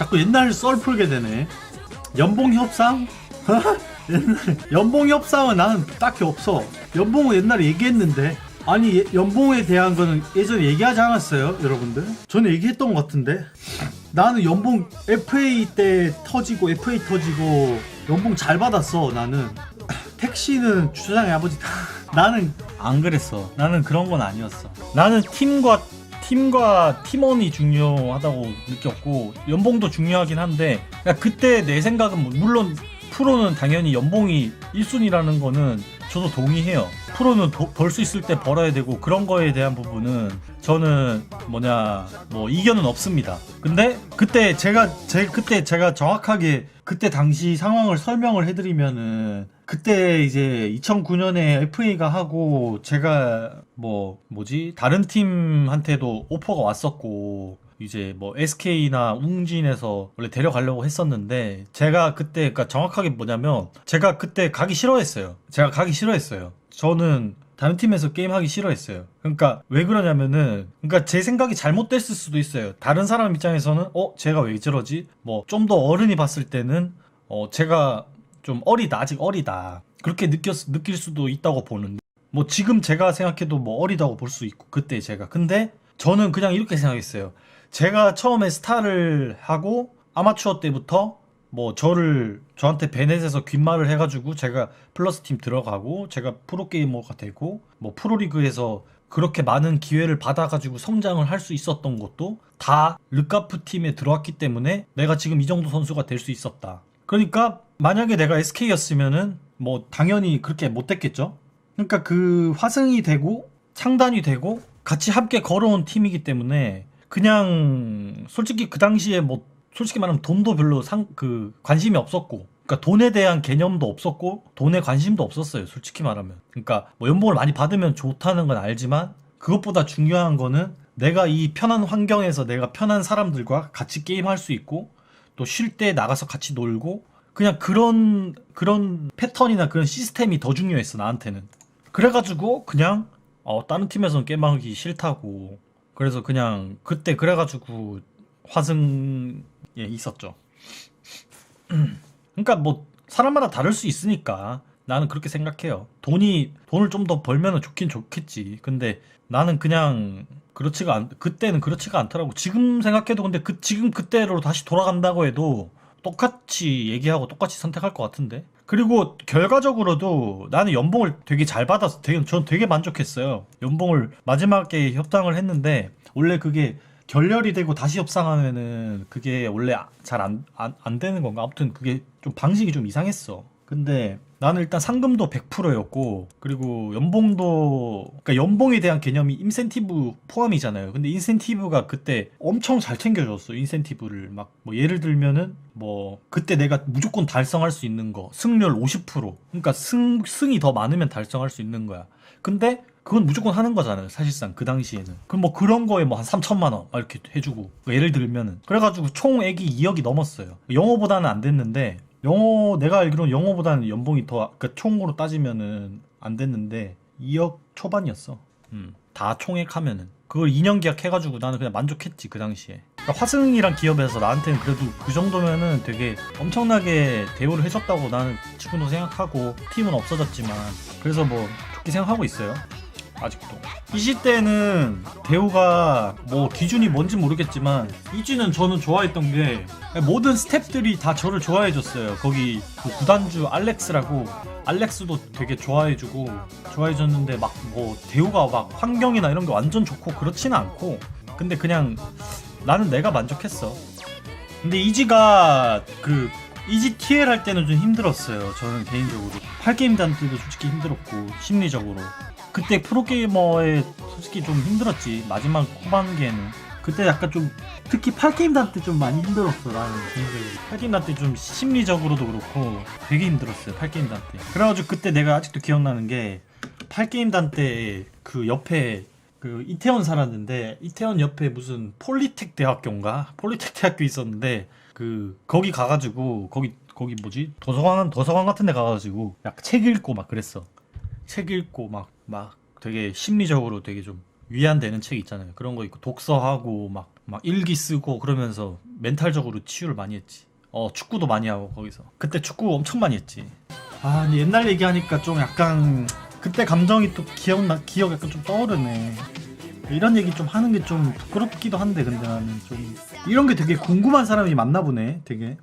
자꾸 옛날 썰 풀게 되네. 연봉 협상? 옛날 연봉 협상은 나는 딱히 없어. 연봉은 옛날에 얘기했는데. 아니 연봉에 대한 거는 예전에 얘기하지 않았어요 여러분들? 저는 얘기했던 것 같은데. 나는 연봉 FA 때 터지고 FA 터지고 연봉 잘 받았어. 나는 택시는 주차장의 아버지다. 나는 안 그랬어. 나는 그런 건 아니었어. 나는 팀과 팀원이 중요하다고 느꼈고, 연봉도 중요하긴 한데, 그때 내 생각은 물론 프로는 당연히 연봉이 1순위라는 거는 저도 동의해요. 프로는 벌 수 있을 때 벌어야 되고, 그런 거에 대한 부분은 저는 이견은 없습니다. 근데 그때 제가 정확하게 그때 당시 상황을 설명을 해드리면은, 그때 이제 2009년에 FA가 하고 제가 다른 팀한테도 오퍼가 왔었고, 이제 SK나 웅진에서 원래 데려가려고 했었는데, 제가 그때 그러니까 정확하게 제가 그때 가기 싫어했어요. 저는 다른 팀에서 게임하기 싫어했어요. 그러니까 왜 그러냐면은, 그러니까 제 생각이 잘못됐을 수도 있어요. 다른 사람 입장에서는 제가 왜 저러지? 좀 더 어른이 봤을 때는 제가 좀 아직 어리다, 그렇게 느낄 수도 있다고 보는데, 지금 제가 생각해도 어리다고 볼 수 있고, 그때 제가. 근데 저는 그냥 이렇게 생각했어요. 제가 처음에 스타를 하고 아마추어 때부터 저한테 베넷에서 귓말을 해가지고 제가 플러스 팀 들어가고, 제가 프로게이머가 되고, 프로리그에서 그렇게 많은 기회를 받아가지고 성장을 할 수 있었던 것도 다 르카프 팀에 들어왔기 때문에 내가 지금 이 정도 선수가 될 수 있었다. 그러니까 만약에 내가 SK였으면은 당연히 그렇게 못됐겠죠. 그러니까 그 화승이 되고 창단이 되고 같이 함께 걸어온 팀이기 때문에, 그냥 솔직히 그 당시에 솔직히 말하면 돈도 별로 관심이 없었고, 그러니까 돈에 대한 개념도 없었고 돈에 관심도 없었어요, 솔직히 말하면. 그러니까 연봉을 많이 받으면 좋다는 건 알지만, 그것보다 중요한 거는 내가 이 편한 환경에서 내가 편한 사람들과 같이 게임할 수 있고, 또 쉴 때 나가서 같이 놀고, 그냥 그런 패턴이나 그런 시스템이 더 중요했어, 나한테는. 그래가지고 그냥 다른 팀에서는 게임하기 싫다고, 그래서 그냥 그때 그래가지고 화승에 있었죠. 그러니까 사람마다 다를 수 있으니까 나는 그렇게 생각해요. 돈을 좀 더 벌면 좋긴 좋겠지. 근데 나는 그냥 그때는 그렇지가 않더라고. 지금 생각해도. 근데 지금 그때로 다시 돌아간다고 해도 똑같이 얘기하고 똑같이 선택할 것 같은데. 그리고 결과적으로도 나는 연봉을 되게 잘 받아서 전 되게 만족했어요. 연봉을 마지막에 협상을 했는데, 원래 그게 결렬이 되고 다시 협상하면은 그게 원래 잘 안 되는 건가? 아무튼 그게 좀 방식이 좀 이상했어. 근데 나는 일단 상금도 100%였고, 그리고 그러니까 연봉에 대한 개념이 인센티브 포함이잖아요. 근데 인센티브가 그때 엄청 잘 챙겨줬어. 인센티브를 예를 들면은 그때 내가 무조건 달성할 수 있는 거, 승률 50%. 그러니까 승이 더 많으면 달성할 수 있는 거야. 근데 그건 무조건 하는 거잖아요, 사실상 그 당시에는. 그럼 그런 거에 한 3천만 원 이렇게 해주고, 예를 들면은. 그래가지고 총액이 2억이 넘었어요. 영어보다는 안 됐는데, 내가 알기로는 영어보다는 연봉이 그러니까 총으로 따지면은 안 됐는데 2억 초반이었어. 다 총액하면은. 그걸 2년 계약해가지고 나는 그냥 만족했지, 그 당시에. 그러니까 화승이란 기업에서 나한테는 그래도 그 정도면은 되게 엄청나게 대우를 해줬다고 나는 지금도 생각하고, 팀은 없어졌지만. 그래서 좋게 생각하고 있어요, 아직도. 이 시대는 대우가 기준이 뭔지 모르겠지만, 이지는 저는 좋아했던 게 모든 스태프들이 다 저를 좋아해줬어요. 거기 구단주 알렉스도 되게 좋아해줬는데 대우가 환경이나 이런 게 완전 좋고 그렇지는 않고, 근데 그냥 나는 내가 만족했어. 근데 이지가 이지 TL 할 때는 좀 힘들었어요, 저는 개인적으로. 8게임 단 때도 솔직히 힘들었고, 심리적으로. 그때 프로게이머에 솔직히 좀 힘들었지, 마지막 후반기에는. 그때 약간 좀, 특히 8게임 단 때 좀 많이 힘들었어, 나는 개인적으로. 8게임 단 때 좀 심리적으로도 그렇고 되게 힘들었어요, 8게임 단 때. 그래가지고 그때 내가 아직도 기억나는 게, 8게임 단 때 그 옆에 이태원 살았는데, 이태원 옆에 무슨 폴리텍 대학교인가? 폴리텍 대학교 있었는데, 거기 가가지고, 거기 도서관 같은 데 가가지고 약 책 읽고 그랬어. 책 읽고 되게 심리적으로 되게 좀 위안되는 책 있잖아요. 그런 거 있고 독서하고 막 일기 쓰고 그러면서 멘탈적으로 치유를 많이 했지. 축구도 많이 하고 거기서. 그때 축구 엄청 많이 했지. 아, 근데 옛날 얘기하니까 좀 약간 그때 감정이 또 기억 약간 좀 떠오르네. 이런 얘기 좀 하는 게 좀 부끄럽기도 한데 근데 나는 좀 이런 게 되게 궁금한 사람이 많나 보네. 되게.